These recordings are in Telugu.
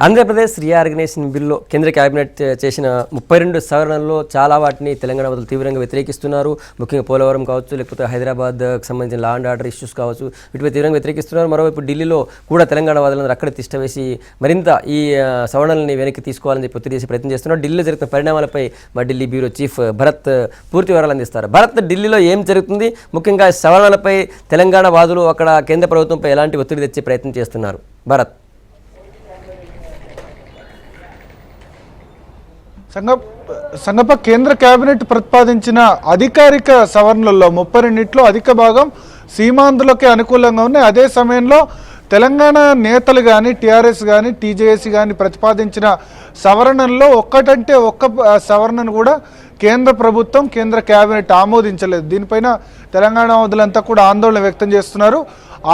ఆంధ్రప్రదేశ్ రీఆర్గనైజేషన్ బిల్లులో కేంద్ర కేబినెట్ చేసిన 32 సవరణల్లో చాలా వాటిని తెలంగాణ వాదులు తీవ్రంగా వ్యతిరేకిస్తున్నారు. ముఖ్యంగా పోలవరం కావచ్చు, లేకపోతే హైదరాబాద్కి సంబంధించిన లా అండ్ ఆర్డర్ ఇష్యూస్ కావచ్చు, వీటిపై తీవ్రంగా వ్యతిరేకిస్తున్నారు. మరోవైపు ఢిల్లీలో కూడా తెలంగాణ వాదులందరూ అక్కడ తిష్టవేసి మరింత ఈ సవరణల్ని వెనక్కి తీసుకోవాలని చెప్పి ఒత్తిడి చేసి ప్రయత్నం చేస్తున్నారు. ఢిల్లీలో జరుగుతున్న పరిణామాలపై మా ఢిల్లీ బ్యూరో చీఫ్ భరత్ పూర్తి వివరాలు అందిస్తారు. భరత్, ఢిల్లీలో ఏం జరుగుతుంది, ముఖ్యంగా సవరణలపై తెలంగాణ వాదులు అక్కడ కేంద్ర ప్రభుత్వంపై ఎలాంటి ఒత్తిడి తెచ్చే ప్రయత్నం చేస్తున్నారు? భరత్. సంగప కేంద్ర కేబినెట్ ప్రతిపాదించిన అధికారిక సవరణలలో 32 అధిక భాగం సీమాంధ్రులకే అనుకూలంగా ఉన్నాయి. అదే సమయంలో తెలంగాణ నేతలు కానీ, టీఆర్ఎస్ కానీ, టీజేఏసీ కానీ ప్రతిపాదించిన సవరణల్లో ఒక్కటంటే ఒక్క సవరణను కూడా కేంద్ర ప్రభుత్వం, కేంద్ర కేబినెట్ ఆమోదించలేదు. దీనిపైన తెలంగాణ వాదులంతా కూడా ఆందోళన వ్యక్తం చేస్తున్నారు.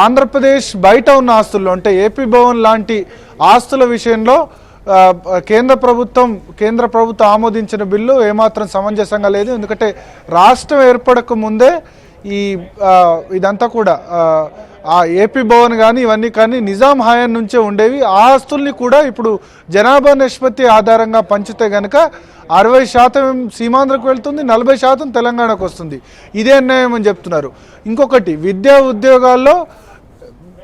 ఆంధ్రప్రదేశ్ బయట ఉన్న ఆస్తుల్లో అంటే ఏపీ భవన్ లాంటి ఆస్తుల విషయంలో కేంద్ర ప్రభుత్వం ఆమోదించిన బిల్లు ఏమాత్రం సమంజసంగా లేదు. ఎందుకంటే రాష్ట్రం ఏర్పడక ముందే ఇదంతా కూడా ఆ ఏపీ భవన్ కానీ ఇవన్నీ కానీ నిజాం హయాం నుంచే ఉండేవి. ఆ ఆస్తుల్ని కూడా ఇప్పుడు జనాభా నిష్పత్తి ఆధారంగా పంచితే కనుక 60% సీమాంధ్రకు వెళ్తుంది, 40% తెలంగాణకు వస్తుంది. ఇదే అన్యాయం అని చెప్తున్నారు. ఇంకొకటి, విద్యా ఉద్యోగాల్లో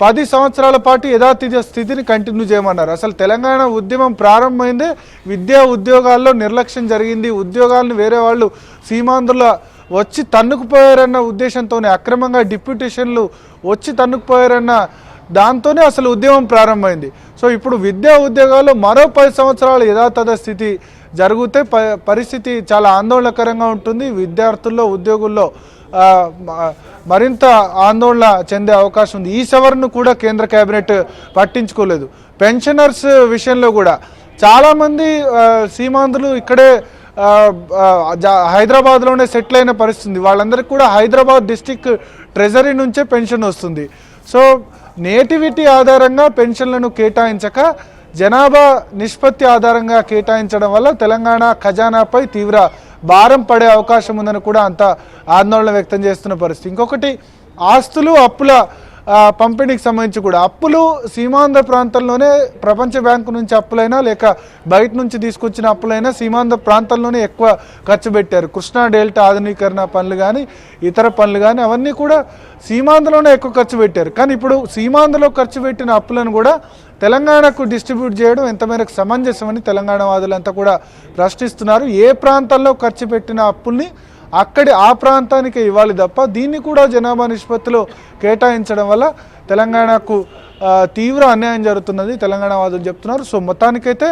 10 సంవత్సరాల పాటు యథాతథ స్థితిని కంటిన్యూ చేయమన్నారు. అసలు తెలంగాణ ఉద్యమం ప్రారంభమైందే విద్యా ఉద్యోగాల్లో నిర్లక్ష్యం జరిగింది. ఉద్యోగాలను వేరే వాళ్ళు సీమాంధ్రుల వచ్చి తన్నుకుపోయారన్న ఉద్దేశంతోనే, అక్రమంగా డిప్యూటేషన్లు వచ్చి తన్నుకుపోయారన్న దాంతోనే అసలు ఉద్యమం ప్రారంభమైంది. సో ఇప్పుడు విద్యా ఉద్యోగాల్లో మరో 10 సంవత్సరాలు యథాతథ స్థితి జరిగితే పరిస్థితి చాలా ఆందోళనకరంగా ఉంటుంది. విద్యార్థుల్లో, ఉద్యోగుల్లో మరింత ఆందోళన చెందే అవకాశం ఉంది. ఈ సవరణను కూడా కేంద్ర కేబినెట్ పట్టించుకోలేదు. పెన్షనర్స్ విషయంలో కూడా చాలామంది సీమాంధ్రులు ఇక్కడే హైదరాబాద్లోనే సెటిల్ అయిన పరిస్థితి. వాళ్ళందరికీ కూడా హైదరాబాద్ డిస్టిక్ ట్రెజరీ నుంచే పెన్షన్ వస్తుంది. సో నేటివిటీ ఆధారంగా పెన్షన్లను కేటాయించక జనాభా నిష్పత్తి ఆధారంగా కేటాయించడం వల్ల తెలంగాణ ఖజానాపై తీవ్ర భారం పడే అవకాశం ఉందని కూడా అంత ఆందోళన వ్యక్తం చేస్తున్న పరిస్థితి. ఇంకొకటి, ఆస్తులు అప్పుల పంపిణీకి సంబంధించి కూడా అప్పులు సీమాంధ్ర ప్రాంతంలోనే ప్రపంచ బ్యాంకు నుంచి అప్పులైనా లేక బయట నుంచి తీసుకొచ్చిన అప్పులైనా సీమాంధ్ర ప్రాంతంలోనే ఎక్కువ ఖర్చు పెట్టారు. కృష్ణా డెల్టా ఆధునీకరణ పనులు కానీ, ఇతర పనులు కానీ అవన్నీ కూడా సీమాంధ్రలోనే ఎక్కువ ఖర్చు పెట్టారు. కానీ ఇప్పుడు సీమాంధ్రలో ఖర్చు పెట్టిన అప్పులను కూడా తెలంగాణకు డిస్ట్రిబ్యూట్ చేయడం ఎంతమేరకు సమంజసమని తెలంగాణ వాదులంతా కూడా ప్రశ్నిస్తున్నారు. ఏ ప్రాంతాల్లో ఖర్చు పెట్టిన అప్పుల్ని ఆ ప్రాంతానికి ఇవ్వాలి తప్ప దీన్ని కూడా జనాభా నిష్పత్తిలో కేటాయించడం వల్ల తెలంగాణకు తీవ్ర అన్యాయం జరుగుతున్నది తెలంగాణ వాదులు చెప్తున్నారు. సో మొత్తానికైతే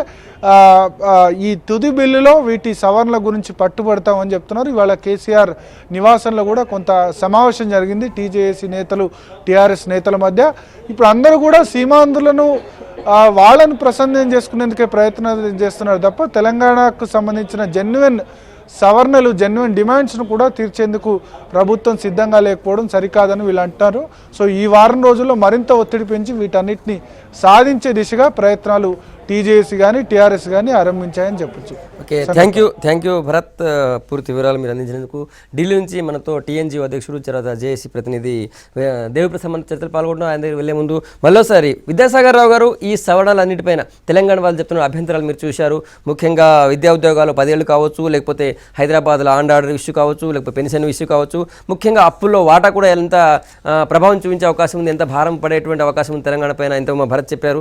ఈ తుది బిల్లులో వీటి సవరణల గురించి పట్టుబడతామని చెప్తున్నారు. ఇవాళ కేసీఆర్ నివాసంలో కూడా కొంత సమావేశం జరిగింది టీజేఏసీ నేతలు, టీఆర్ఎస్ నేతల మధ్య. ఇప్పుడు అందరూ కూడా సీమాంధ్రులను వాళ్ళను ప్రసన్నం చేసుకునేందుకే ప్రయత్నం చేస్తున్నారు తప్ప తెలంగాణకు సంబంధించిన జెన్యున్ సవరణలు, జెన్యున్ డిమాండ్స్ను కూడా తీర్చేందుకు ప్రభుత్వం సిద్ధంగా లేకపోవడం సరికాదని వీళ్ళు అంటారు. సో ఈ వారం రోజుల్లో మరింత ఒత్తిడి పెంచి వీటన్నిటిని సాధించే దిశగా ప్రయత్నాలు టీజేఏసీ కానీ, టీఆర్ఎస్ కానీ ఆరంభించాయని చెప్పొచ్చు. ఓకే, థ్యాంక్ యూ భరత్, పూర్తి వివరాలు మీరు అందించినందుకు. ఢిల్లీ నుంచి మనతో టీఎన్జీ అధ్యక్షుడు, తర్వాత జేఏసీ ప్రతినిధి దేవిప్రసాద్ చర్చలు పాల్గొంటున్నాం. ఆయన దగ్గర వెళ్లే ముందు మరోసారి విద్యాసాగర్ రావు గారు, ఈ సవరణలన్నిటిపైన తెలంగాణ వాళ్ళు చెప్తున్న అభ్యంతరాలు మీరు చూశారు. ముఖ్యంగా విద్యా ఉద్యోగాలు 10 ఏళ్ళు కావచ్చు, లేకపోతే Hyderabad law and order issue కావచ్చు, లేకపోతే పెన్షన్ ఇష్యూ కావచ్చు, ముఖ్యంగా అప్పుల్లో వాటా కూడా ఎంత ప్రభావం చూపించే అవకాశం ఉంది, ఎంత భారం పడేటువంటి అవకాశం ఉంది తెలంగాణ పైన, ఎంతో మా భరత్ చెప్పారు.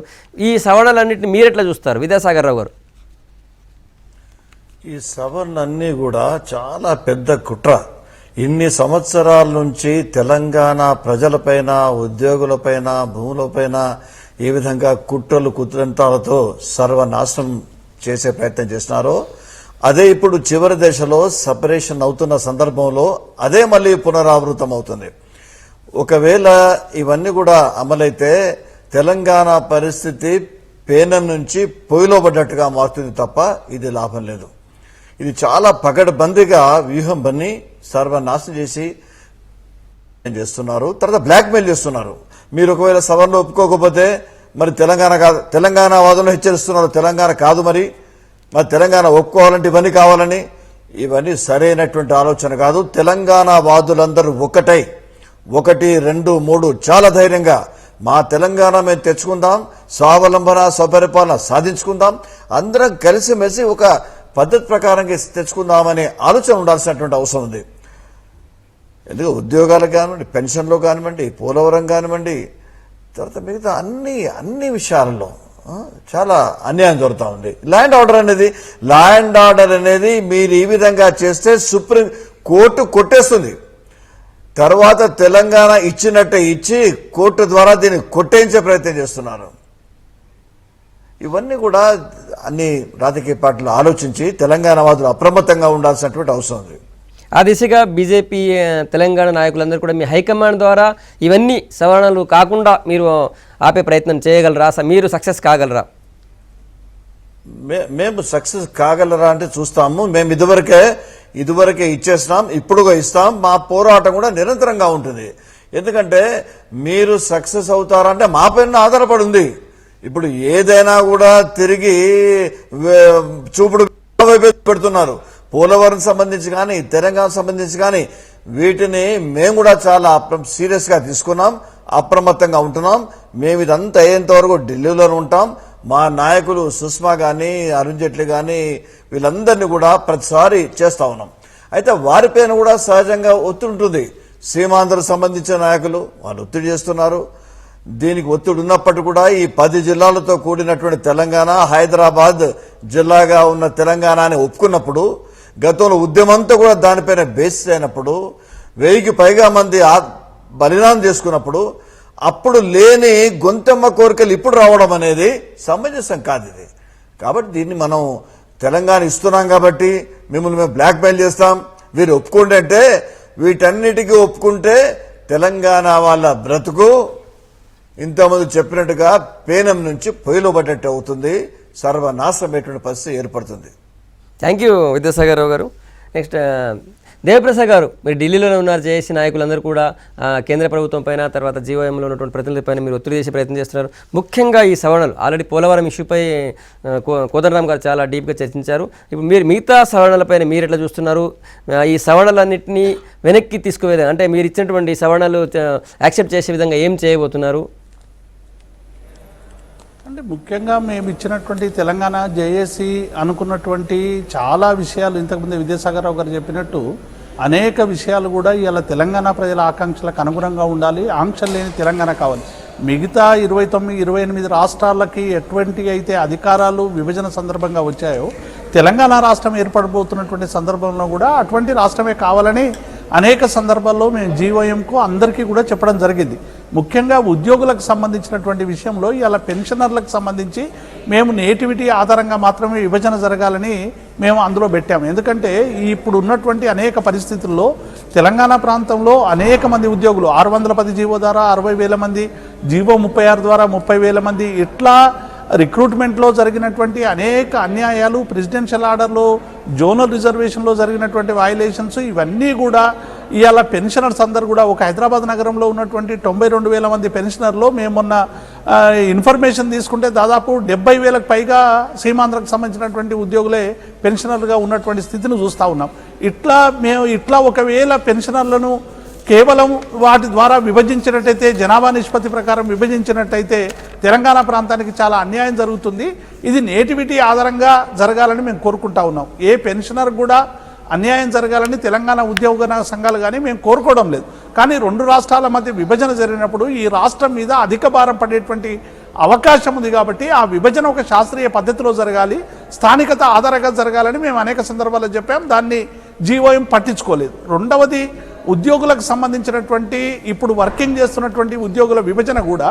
ఈ సవరణలన్నింటినీ మీరు ఎట్లా చూస్తారు విద్యాసాగర్ రావు గారు? ఈ సవరణలన్నీ కూడా చాలా పెద్ద కుట్ర. ఇన్ని సంవత్సరాల నుంచి తెలంగాణ ప్రజలపైన, ఉద్యోగులపైన, భూములపైన ఏ విధంగా కుట్రలు కుతంత్రాలతో సర్వనాశనం చేసే ప్రయత్నం చేస్తున్నారో అదే ఇప్పుడు చివరి దశలో సపరేషన్ అవుతున్న సందర్భంలో అదే మళ్ళీ పునరావృతం అవుతుంది. ఒకవేళ ఇవన్నీ కూడా అమలైతే తెలంగాణ పరిస్థితి పేనం నుంచి పొయ్యిలో పడ్డట్టుగా మారుతుంది తప్ప ఇది లాభం లేదు. ఇది చాలా పగడబందీగా వ్యూహం బన్ని సర్వనాశనం చేసి చేస్తున్నారు. తర్వాత బ్లాక్మెయిల్ చేస్తున్నారు. మీరు ఒకవేళ సవరణ ఒప్పుకోకపోతే మరి తెలంగాణ వాదులను హెచ్చరిస్తున్నారు. తెలంగాణ కాదు, మరి తెలంగాణ ఒప్పుకోవాలంటే ఇవన్నీ కావాలని. ఇవన్నీ సరైనటువంటి ఆలోచన కాదు. తెలంగాణ వాదులందరూ ఒకటై 1, 2, 3 చాలా ధైర్యంగా మా తెలంగాణ మేము తెచ్చుకుందాం, స్వావలంబన స్వపరిపాలన సాధించుకుందాం, అందరం కలిసిమెలిసి ఒక పద్ధతి ప్రకారంగా తెచ్చుకుందామనే ఆలోచన ఉండాల్సినటువంటి అవసరం ఉంది. ఎందుకు ఉద్యోగాలకు కానివ్వండి, పెన్షన్లో కానివ్వండి, పోలవరం కానివ్వండి, తర్వాత మిగతా అన్ని విషయాలలో చాలా అన్యాయం జరుగుతూ ఉంది. ల్యాండ్ ఆర్డర్ అనేది మీరు ఈ విధంగా చేస్తే సుప్రీం కోర్టు కొట్టేస్తుంది. తర్వాత తెలంగాణ ఇచ్చినట్టే ఇచ్చి కోర్టు ద్వారా దీన్ని కొట్టేయించే ప్రయత్నం చేస్తున్నారు. ఇవన్నీ కూడా అన్ని రాజకీయ పార్టీలు ఆలోచించి తెలంగాణ వాదులు అప్రమత్తంగా ఉండాల్సినటువంటి అవసరం ఉంది. ఆ దిశగా బీజేపీ తెలంగాణ నాయకులందరూ కూడా మీ హైకమాండ్ ద్వారా ఇవన్నీ సవరణలు కాకుండా మీరు ఆపే ప్రయత్నం చేయగలరా? మీరు సక్సెస్ కాగలరా? మేము సక్సెస్ కాగలరా అంటే చూస్తాము. మేము ఇదివరకే ఇచ్చేస్తాం, ఇప్పుడు ఇస్తాం. మా పోరాటం కూడా నిరంతరంగా ఉంటుంది. ఎందుకంటే మీరు సక్సెస్ అవుతారంటే మా పైన ఆధారపడి ఉంది. ఇప్పుడు ఏదైనా కూడా తిరిగి చూపుడు పెడుతున్నారు. పోలవరం సంబంధించి కానీ, తెలంగాణ సంబంధించి కానీ వీటిని మేము కూడా చాలా సీరియస్ గా తీసుకున్నాం, అప్రమత్తంగా ఉంటున్నాం. మేము ఇదంతా అయ్యేంత వరకు ఢిల్లీలోనే ఉంటాం. మా నాయకులు సుష్మా కానీ, అరుణ్ జైట్లీ కానీ వీళ్ళందరినీ కూడా ప్రతిసారి చేస్తా ఉన్నాం. అయితే వారిపైన కూడా సహజంగా ఒత్తిడి ఉంటుంది. సీమాంధ్రకు సంబంధించిన నాయకులు వాళ్ళు ఒత్తిడి చేస్తున్నారు. దీనికి ఒత్తిడి ఉన్నప్పటికీ కూడా ఈ 10 జిల్లాలతో కూడినటువంటి తెలంగాణ, హైదరాబాద్ జిల్లాగా ఉన్న తెలంగాణని ఒప్పుకున్నప్పుడు, గతంలో ఉద్యమంతో కూడా దానిపైన బేసిస్ అయినప్పుడు, 1000కి పైగా మంది బలిదానం చేసుకున్నప్పుడు, అప్పుడు లేని గొంతెమ్మ కోరికలు ఇప్పుడు రావడం అనేది సమంజసం కాదు ఇది. కాబట్టి దీన్ని మనం తెలంగాణ ఇస్తున్నాం కాబట్టి మిమ్మల్ని మేము బ్లాక్ మెయిల్ చేస్తాం, వీరు ఒప్పుకోండి అంటే, వీటన్నిటికీ ఒప్పుకుంటే తెలంగాణ వాళ్ళ బ్రతుకు ఇంతమంది చెప్పినట్టుగా పేనం నుంచి పొయ్యిలో పడ్డట్టు అవుతుంది, సర్వనాశనమైనటువంటి పరిస్థితి ఏర్పడుతుంది. థ్యాంక్ యూ విద్యాసాగర్ రావు గారు. నెక్స్ట్ దేవప్రసాద్ గారు, మీరు ఢిల్లీలోనే ఉన్నారు. జేఏసీ నాయకులందరూ కూడా కేంద్ర ప్రభుత్వం పైన, తర్వాత జీవోఎంలో ఉన్నటువంటి ప్రతినిధులపైన మీరు ఒత్తిడి చేసే ప్రయత్నం చేస్తున్నారు. ముఖ్యంగా ఈ సవరణలు ఆల్రెడీ పోలవరం ఇష్యూపై కోదండరామ్ గారు చాలా డీప్గా చర్చించారు. ఇప్పుడు మీరు మిగతా సవరణలపైన మీరు ఎట్లా చూస్తున్నారు? ఈ సవరణలన్నింటినీ వెనక్కి తీసుకువే అంటే మీరు ఇచ్చినటువంటి సవరణలు యాక్సెప్ట్ చేసే విధంగా ఏం చేయబోతున్నారు? అంటే ముఖ్యంగా మేము ఇచ్చినటువంటి తెలంగాణ జేఏసీ అనుకున్నటువంటి చాలా విషయాలు ఇంతకుముందు విద్యాసాగర్ రావు గారు చెప్పినట్టు అనేక విషయాలు కూడా ఇలా తెలంగాణ ప్రజల ఆకాంక్షలకు అనుగుణంగా ఉండాలి. ఆంక్షలు లేని తెలంగాణ కావాలి. మిగతా 28 రాష్ట్రాలకి ఎటువంటి అయితే అధికారాలు విభజన సందర్భంగా వచ్చాయో, తెలంగాణ రాష్ట్రం ఏర్పడబోతున్నటువంటి సందర్భంలో కూడా అటువంటి రాష్ట్రమే కావాలని అనేక సందర్భాల్లో మేము జీవోఎంకు అందరికీ కూడా చెప్పడం జరిగింది. ముఖ్యంగా ఉద్యోగులకు సంబంధించినటువంటి విషయంలో ఇలా పెన్షనర్లకు సంబంధించి మేము నేటివిటీ ఆధారంగా మాత్రమే విభజన జరగాలని మేము అందులో పెట్టాము. ఎందుకంటే ఇప్పుడు ఉన్నటువంటి అనేక పరిస్థితుల్లో తెలంగాణ ప్రాంతంలో అనేక మంది ఉద్యోగులు 610 జీవో ద్వారా 60,000 మంది, జీవో 36 ద్వారా 30,000 మంది, ఇట్లా రిక్రూట్మెంట్లో జరిగినటువంటి అనేక అన్యాయాలు, ప్రెసిడెన్షియల్ ఆర్డర్లో, జోనల్ రిజర్వేషన్లో జరిగినటువంటి వయలేషన్స్, ఇవన్నీ కూడా ఇవాళ పెన్షనర్స్ అందరు కూడా ఒక హైదరాబాద్ నగరంలో ఉన్నటువంటి 92,000 మంది పెన్షనర్లో మేము మొన్న ఇన్ఫర్మేషన్ తీసుకుంటే దాదాపు 70,000కు పైగా సీమాంధ్రకు సంబంధించినటువంటి ఉద్యోగులే పెన్షనర్లుగా ఉన్నటువంటి స్థితిని చూస్తూ ఉన్నాం. ఇట్లా ఒకవేళ పెన్షనర్లను కేవలం వాటి ద్వారా విభజించినట్టయితే, జనాభా నిష్పత్తి ప్రకారం విభజించినట్టయితే తెలంగాణ ప్రాంతానికి చాలా అన్యాయం జరుగుతుంది. ఇది నేటివిటీ ఆధారంగా జరగాలని మేము కోరుకుంటా ఉన్నాం. ఏ పెన్షనర్ కూడా అన్యాయం జరగాలని తెలంగాణ ఉద్యోగ సంఘాలు కానీ మేము కోరుకోవడం లేదు. కానీ 2 రాష్ట్రాల మధ్య విభజన జరిగినప్పుడు ఈ రాష్ట్రం మీద అధిక భారం పడేటువంటి అవకాశం ఉంది. కాబట్టి ఆ విభజన ఒక శాస్త్రీయ పద్ధతిలో జరగాలి, స్థానికత ఆధారంగా జరగాలని మేము అనేక సందర్భాల్లో చెప్పాం. దాన్ని జీవోఎం పట్టించుకోలేదు. రెండవది, ఉద్యోగులకు సంబంధించినటువంటి ఇప్పుడు వర్కింగ్ చేస్తున్నటువంటి ఉద్యోగుల విభజన కూడా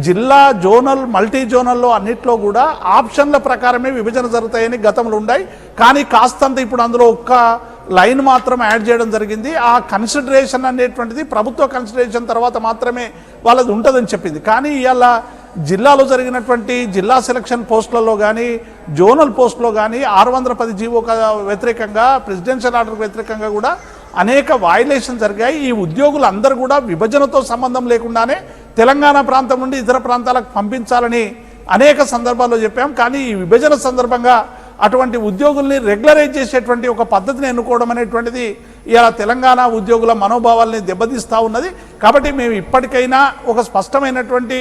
జిల్లా, జోనల్, మల్టీ జోనల్లో అన్నిట్లో కూడా ఆప్షన్ల ప్రకారమే విభజన జరుగుతాయని గతంలో ఉన్నాయి. కానీ కాస్తంత ఇప్పుడు అందులో ఒక్క లైన్ మాత్రం యాడ్ చేయడం జరిగింది. ఆ కన్సిడరేషన్ అనేటువంటిది ప్రభుత్వ కన్సిడరేషన్ తర్వాత మాత్రమే వాళ్ళది ఉంటుందని చెప్పింది. కానీ ఇవాళ జిల్లాలో జరిగినటువంటి జిల్లా సెలక్షన్ పోస్టులలో కానీ, జోనల్ పోస్టులో కానీ 610 జీవో వ్యతిరేకంగా, ప్రెసిడెన్షియల్ ఆర్డర్కు వ్యతిరేకంగా కూడా అనేక వయలేషన్ జరిగాయి. ఈ ఉద్యోగులు అందరూ కూడా విభజనతో సంబంధం లేకుండానే తెలంగాణ ప్రాంతం నుండి ఇతర ప్రాంతాలకు పంపించాలని అనేక సందర్భాల్లో చెప్పాం. కానీ ఈ విభజన సందర్భంగా అటువంటి ఉద్యోగుల్ని రెగ్యులరైజ్ చేసేటువంటి ఒక పద్ధతిని ఎన్నుకోవడం అనేటువంటిది ఇలా తెలంగాణ ఉద్యోగుల మనోభావాల్ని దెబ్బతీస్తూ ఉన్నది. కాబట్టి మేము ఇప్పటికైనా ఒక స్పష్టమైనటువంటి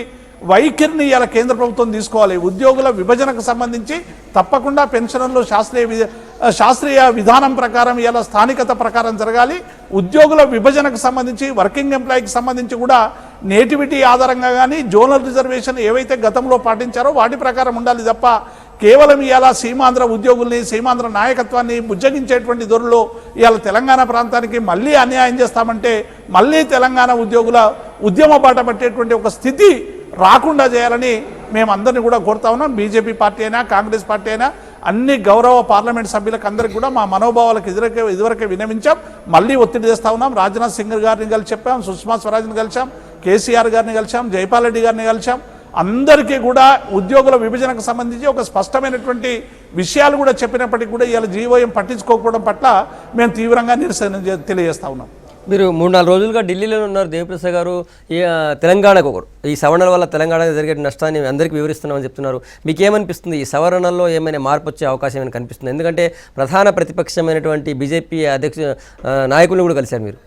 వైఖరిని ఇలా కేంద్ర ప్రభుత్వం తీసుకోవాలి. ఉద్యోగుల విభజనకు సంబంధించి తప్పకుండా పెన్షన్లో శాస్త్రీయ విధానం ప్రకారం ఇలా స్థానికత ప్రకారం జరగాలి. ఉద్యోగుల విభజనకు సంబంధించి వర్కింగ్ ఎంప్లాయీకి సంబంధించి కూడా నేటివిటీ ఆధారంగా కానీ జోనల్ రిజర్వేషన్ ఏవైతే గతంలో పాటించారో వాటి ప్రకారం ఉండాలి తప్ప కేవలం ఇలా సీమాంధ్ర ఉద్యోగుల్ని సీమాంధ్ర నాయకత్వాన్ని బుజ్జగించేటువంటి దొరలో ఇవాళ తెలంగాణ ప్రాంతానికి మళ్ళీ అన్యాయం చేస్తామంటే మళ్ళీ తెలంగాణ ఉద్యోగుల ఉద్యమ బాట పట్టేటువంటి ఒక స్థితి రాకుండా చేయాలని మేమందరినీ కూడా కోరుతా ఉన్నాం. బీజేపీ పార్టీ అయినా కాంగ్రెస్ పార్టీ అయినా అన్ని గౌరవ పార్లమెంట్ సభ్యులకు అందరికీ కూడా మా మనోభావాలకు ఇదివరకే వినవించాం. మళ్ళీ ఒత్తిడి చేస్తూ ఉన్నాం. రాజ్నాథ్ సింగ్ గారిని కలిసి చెప్పాం, సుష్మా స్వరాజ్ని కలిసాం, కేసీఆర్ గారిని కలిసాం, జైపాల్ రెడ్డి గారిని కలిసాం. అందరికీ కూడా ఉద్యోగుల విభజనకు సంబంధించి ఒక స్పష్టమైనటువంటి విషయాలు కూడా చెప్పినప్పటికీ కూడా ఇవాళ జీవోఎం పట్టించుకోకపోవడం పట్ల మేము తీవ్రంగా నిరసన తెలియజేస్తా ఉన్నాం. మీరు 3-4 రోజులుగా ఢిల్లీలో ఉన్నారు దేవిప్రసాద్ గారు. తెలంగాణకు ఈ సవరణల వల్ల తెలంగాణకు జరిగే నష్టాన్ని అందరికీ వివరిస్తున్నామని చెప్తున్నారు. మీకు ఏమనిపిస్తుంది? ఈ సవరణల్లో ఏమైనా మార్పు వచ్చే అవకాశం ఏమైనా కనిపిస్తుంది? ఎందుకంటే ప్రధాన ప్రతిపక్షమైనటువంటి బీజేపీ నాయకులను కూడా కలిశారు మీరు.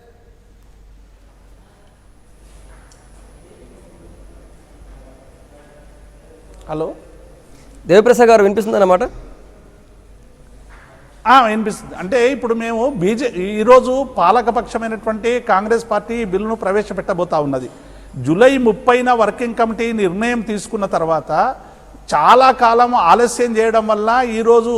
హలో దేవిప్రసాద్ గారు వినిపిస్తుందన్నమాట? వినిపిస్తుంది. అంటే ఇప్పుడు మేము ఈరోజు పాలకపక్షమైనటువంటి కాంగ్రెస్ పార్టీ ఈ బిల్లును ప్రవేశపెట్టబోతా ఉన్నది. జూలై 30న వర్కింగ్ కమిటీ నిర్ణయం తీసుకున్న తర్వాత చాలా కాలం ఆలస్యం చేయడం వల్ల ఈరోజు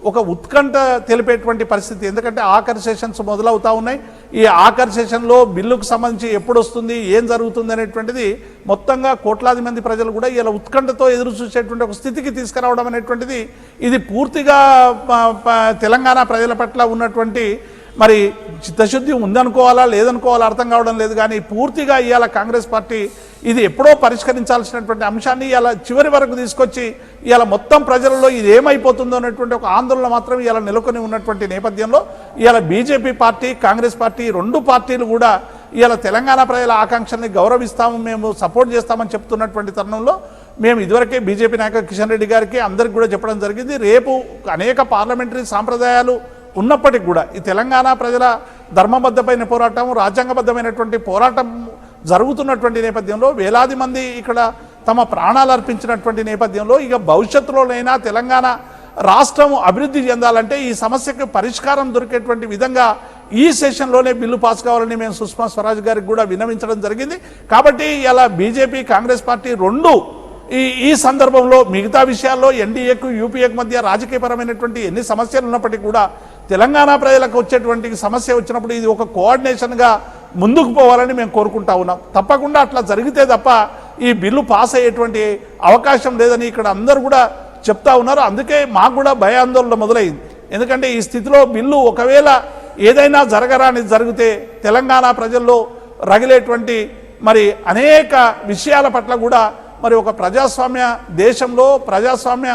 ఒక ఉత్కంఠ తెలిపేటువంటి పరిస్థితి. ఎందుకంటే ఆఖరి సెషన్స్ మొదలవుతూ ఉన్నాయి. ఈ ఆఖరి సెషన్లో బిల్లుకు సంబంధించి ఎప్పుడు వస్తుంది, ఏం జరుగుతుంది అనేటువంటిది మొత్తంగా కోట్లాది మంది ప్రజలు కూడా ఇలా ఉత్కంఠతో ఎదురు చూసేటువంటి ఒక స్థితికి తీసుకురావడం అనేటువంటిది ఇది పూర్తిగా తెలంగాణ ప్రజల పట్ల ఉన్నటువంటి మరి చిత్తశుద్ధి ఉందనుకోవాలా లేదనుకోవాలా అర్థం కావడం లేదు. కానీ పూర్తిగా ఇవాళ కాంగ్రెస్ పార్టీ ఇది ఎప్పుడో పరిష్కరించాల్సినటువంటి అంశాన్ని ఇలా చివరి వరకు తీసుకొచ్చి ఇవాళ మొత్తం ప్రజలలో ఇది ఏమైపోతుందో అనేటువంటి ఒక ఆందోళన మాత్రం ఇలా నెలకొని ఉన్నటువంటి నేపథ్యంలో ఇవాళ బీజేపీ పార్టీ కాంగ్రెస్ పార్టీ రెండు పార్టీలు కూడా ఇవాళ తెలంగాణ ప్రజల ఆకాంక్షల్ని గౌరవిస్తాము, మేము సపోర్ట్ చేస్తామని చెప్తున్నటువంటి తరుణంలో మేము ఇదివరకే బీజేపీ నాయకుడు కిషన్ రెడ్డి గారికి అందరికి కూడా చెప్పడం జరిగింది. రేపు అనేక పార్లమెంటరీ సాంప్రదాయాలు ఉన్నప్పటికీ కూడా ఈ తెలంగాణ ప్రజల ధర్మబద్ధమైన పోరాటం రాజ్యాంగబద్ధమైనటువంటి పోరాటం జరుగుతున్నటువంటి నేపథ్యంలో వేలాది మంది ఇక్కడ తమ ప్రాణాలు అర్పించినటువంటి నేపథ్యంలో ఇక భవిష్యత్తులోనైనా తెలంగాణ రాష్ట్రం అభివృద్ధి చెందాలంటే ఈ సమస్యకు పరిష్కారం దొరికేటువంటి విధంగా ఈ సెషన్లోనే బిల్లు పాస్ కావాలని మేము సుష్మా స్వరాజ్ గారికి కూడా విన్నవించడం జరిగింది. కాబట్టి ఇలా బీజేపీ కాంగ్రెస్ పార్టీ రెండు ఈ సందర్భంలో మిగతా విషయాల్లో ఎన్డీఏకు యూపీఏకు మధ్య రాజకీయపరమైనటువంటి ఎన్ని సమస్యలు ఉన్నప్పటికీ కూడా తెలంగాణ ప్రజలకు వచ్చేటువంటి సమస్య వచ్చినప్పుడు ఇది ఒక కోఆర్డినేషన్గా ముందుకు పోవాలని మేము కోరుకుంటా ఉన్నాం. తప్పకుండా అట్లా జరిగితే తప్ప ఈ బిల్లు పాస్ అయ్యేటువంటి అవకాశం లేదని ఇక్కడ అందరూ కూడా చెప్తా ఉన్నారు. అందుకే మాకు కూడా భయాందోళన మొదలైంది. ఎందుకంటే ఈ స్థితిలో బిల్లు ఒకవేళ ఏదైనా జరగరాని జరిగితే తెలంగాణ ప్రజల్లో రగిలేటువంటి మరి అనేక విషయాల పట్ల కూడా మరి ఒక ప్రజాస్వామ్య దేశంలో ప్రజాస్వామ్య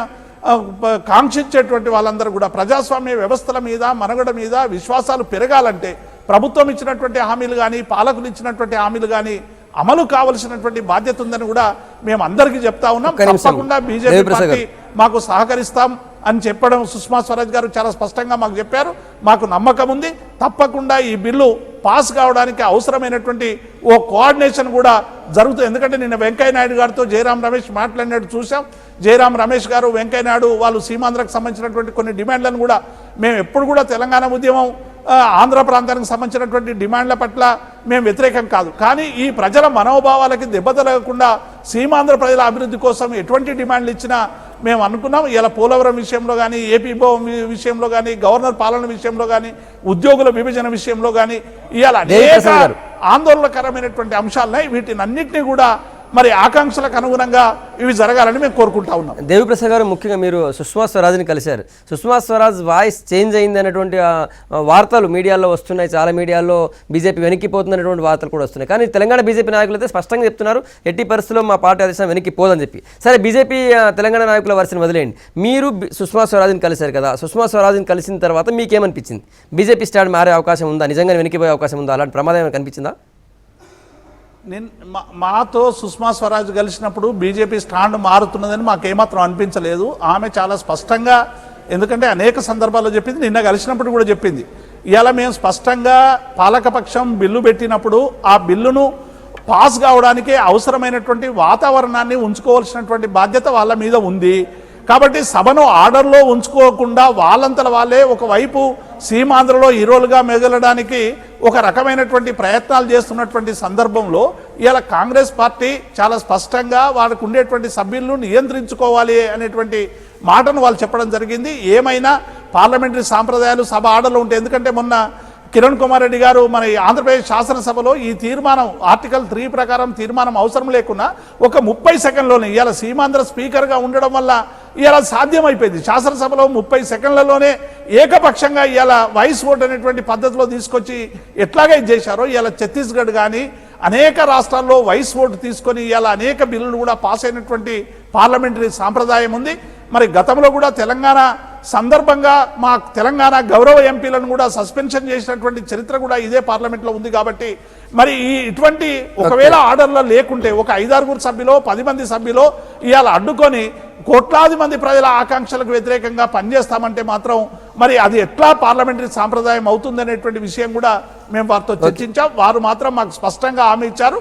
కాంక్షించేటువంటి వాళ్ళందరూ కూడా ప్రజాస్వామ్య వ్యవస్థల మీద మనుగడ మీద విశ్వాసాలు పెరగాలంటే ప్రభుత్వం ఇచ్చినటువంటి హామీలు కానీ పాలకులు ఇచ్చినటువంటి హామీలు కానీ అమలు కావలసినటువంటి బాధ్యత ఉందని కూడా మేము అందరికీ చెప్తా ఉన్నాం. తప్పకుండా బీజేపీ పార్టీ మాకు సహకరిస్తాం అని చెప్పడం సుష్మా స్వరాజ్ గారు చాలా స్పష్టంగా మాకు చెప్పారు. మాకు నమ్మకం ఉంది. తప్పకుండా ఈ బిల్లు పాస్ కావడానికి అవసరమైనటువంటి ఓ కోఆర్డినేషన్ కూడా జరుగుతుంది. ఎందుకంటే నిన్న వెంకయ్య నాయుడు గారితో జయరాం రమేష్ మాట్లాడినట్టు చూసాం. జయరాం రమేష్ గారు వెంకయ్య నాయుడు వాళ్ళు సీమాంధ్రకు సంబంధించినటువంటి కొన్ని డిమాండ్లను కూడా మేము ఎప్పుడు కూడా తెలంగాణ ఉద్యమం ఆంధ్ర ప్రాంతానికి సంబంధించినటువంటి డిమాండ్ల పట్ల మేము వ్యతిరేకం కాదు. కానీ ఈ ప్రజల మనోభావాలకి దెబ్బతలగకుండా సీమాంధ్ర ప్రజల అభివృద్ధి కోసం ఎటువంటి డిమాండ్లు ఇచ్చినా మేము అనుకున్నాం. ఇలా పోలవరం విషయంలో కానీ ఏపీ విషయంలో కానీ గవర్నర్ పాలన విషయంలో కానీ ఉద్యోగుల విభజన విషయంలో కానీ ఇవాళ అనేక ఆందోళనకరమైనటువంటి అంశాలున్నాయి. వీటిని అన్నింటినీ కూడా మరి ఆకాంక్షలకు అనుగుణంగా ఇవి జరగాలని మేము కోరుకుంటా ఉన్నాం. దేవిప్రసాద్ గారు ముఖ్యంగా మీరు సుష్మా స్వరాజ్ని కలిశారు. సుష్మా స్వరాజ్ వాయిస్ చేంజ్ అయింది అనేటువంటి వార్తలు మీడియాలో వస్తున్నాయి. చాలా మీడియాలో బీజేపీ వెనక్కిపోతుందనేటువంటి వార్తలు కూడా వస్తున్నాయి. కానీ తెలంగాణ బీజేపీ నాయకులు అయితే స్పష్టంగా చెప్తున్నారు ఎట్టి పరిస్థితుల్లో మా పార్టీ ఆదేశం వెనక్కిపోదని చెప్పి. సరే బీజేపీ తెలంగాణ నాయకుల వరుసను వదిలేయండి. మీరు సుష్మా స్వరాజ్ని కలిశారు కదా, సుష్మా స్వరాజ్ని కలిసిన తర్వాత మీకేమనిపించింది? బీజేపీ స్టాండ్ మారే అవకాశం ఉందా? నిజంగా వెనక్కిపోయే అవకాశం ఉందా? అలాంటి ప్రమాదం ఏమైనా కనిపించిందా? మాతో సుష్మా స్వరాజ్ కలిసినప్పుడు బీజేపీ స్టాండ్ మారుతున్నదని మాకేమాత్రం అనిపించలేదు. ఆమె చాలా స్పష్టంగా ఎందుకంటే అనేక సందర్భాల్లో చెప్పింది, నిన్న కలిసినప్పుడు కూడా చెప్పింది. ఇవాళ మేము స్పష్టంగా పాలకపక్షం బిల్లు పెట్టినప్పుడు ఆ బిల్లును పాస్ కావడానికి అవసరమైనటువంటి వాతావరణాన్ని ఉంచుకోవాల్సినటువంటి బాధ్యత వాళ్ళ మీద ఉంది. కాబట్టి సభను ఆర్డర్లో ఉంచుకోకుండా వాళ్ళంతల వాళ్ళే ఒకవైపు సీమాంధ్రలో హీరోలుగా మెదలడానికి ఒక రకమైనటువంటి ప్రయత్నాలు చేస్తున్నటువంటి సందర్భంలో ఇవాళ కాంగ్రెస్ పార్టీ చాలా స్పష్టంగా వాళ్ళకు ఉండేటువంటి సభ్యులను నియంత్రించుకోవాలి అనేటువంటి మాటను వాళ్ళు చెప్పడం జరిగింది. ఏమైనా పార్లమెంటరీ సాంప్రదాయాలు సభ ఆర్డర్లో ఉంటాయి. ఎందుకంటే మొన్న కిరణ్ కుమార్ రెడ్డి గారు మన ఆంధ్రప్రదేశ్ శాసనసభలో ఈ తీర్మానం ఆర్టికల్ 3 ప్రకారం తీర్మానం అవసరం లేకున్నా ఒక 30 సెకండ్లోనే ఇవాళ సీమాంధ్ర స్పీకర్గా ఉండడం వల్ల ఇవాళ సాధ్యమైపోయింది. శాసనసభలో 30 సెకండ్లలోనే ఏకపక్షంగా ఇవాళ వాయిస్ ఓట్ అనేటువంటి పద్ధతిలో తీసుకొచ్చి ఎట్లాగా ఇది చేశారో ఇవాళ ఛత్తీస్గఢ్ కానీ అనేక రాష్ట్రాల్లో వాయిస్ ఓటు తీసుకొని ఇవాళ అనేక బిల్లులు కూడా పాస్ అయినటువంటి పార్లమెంటరీ సాంప్రదాయం ఉంది. మరి గతంలో కూడా తెలంగాణ సందర్భంగా మా తెలంగాణ గౌరవ ఎంపీలను కూడా సస్పెన్షన్ చేసినటువంటి చరిత్ర కూడా ఇదే పార్లమెంట్లో ఉంది. కాబట్టి మరి ఇటువంటి ఒకవేళ ఆర్డర్లో లేకుంటే ఒక 5-6 సభ్యులో 10 మంది సభ్యులో ఇవాళ అడ్డుకొని కోట్లాది మంది ప్రజల ఆకాంక్షలకు వ్యతిరేకంగా పనిచేస్తామంటే మాత్రం మరి అది ఎట్లా పార్లమెంటరీ సాంప్రదాయం అవుతుందనేటువంటి విషయం కూడా మేము వారితో చర్చించాం. వారు మాత్రం మాకు స్పష్టంగా హామీ ఇచ్చారు,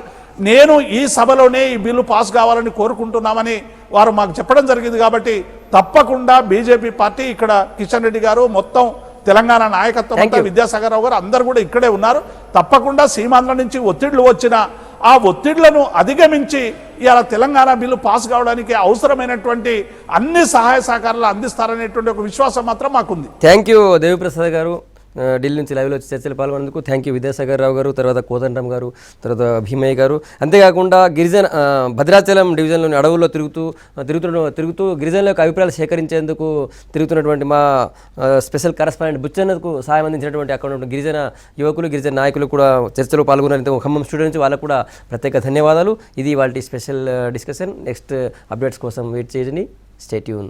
నేను ఈ సభలోనే ఈ బిల్లు పాస్ కావాలని కోరుకుంటున్నామని వారు మాకు చెప్పడం జరిగింది. కాబట్టి తప్పకుండా బీజేపీ పార్టీ ఇక్కడ కిషన్ రెడ్డి గారు మొత్తం తెలంగాణ నాయకత్వం అంతా విద్యాసాగర్ రావు గారు అందరూ కూడా ఇక్కడే ఉన్నారు. తప్పకుండా సీమాంధ్ర నుంచి ఒత్తిళ్లు వచ్చిన ఆ ఒత్తిళ్లను అధిగమించి ఇవాళ తెలంగాణ బిల్లు పాస్ కావడానికి అవసరమైనటువంటి అన్ని సహాయ సహకారాలు అందిస్తారనేటువంటి ఒక విశ్వాసం మాత్రం మాకుంది. థ్యాంక్ యూ దేవిప్రసాద్ గారు, ఢిల్లీ నుంచి లైవ్లో వచ్చి చర్చలు పాల్గొనేందుకు. థ్యాంక్ యూ విద్యాసాగర్ రావు గారు, తర్వాత కోదండరామ్ గారు, తర్వాత భీమయ్య గారు. అంతేకాకుండా గిరిజన భద్రాచలం డివిజన్లోని అడవుల్లో తిరుగుతూ గిరిజనుల యొక్క అభిప్రాయాలు సేకరించేందుకు తిరుగుతున్నటువంటి మా స్పెషల్ కరెస్పాండెంట్ బుచ్చన్నకు సాయం అందించినటువంటి అక్కడ ఉన్న గిరిజన యువకులు, గిరిజన నాయకులు కూడా చర్చలో పాల్గొన్నారు. ఖమ్మం స్టూడెంట్స్ వాళ్ళకు కూడా ప్రత్యేక ధన్యవాదాలు. ఇది వాళ్ళ స్పెషల్ డిస్కషన్. నెక్స్ట్ అప్డేట్స్ కోసం వెయిట్ చేయండి. Stay tune.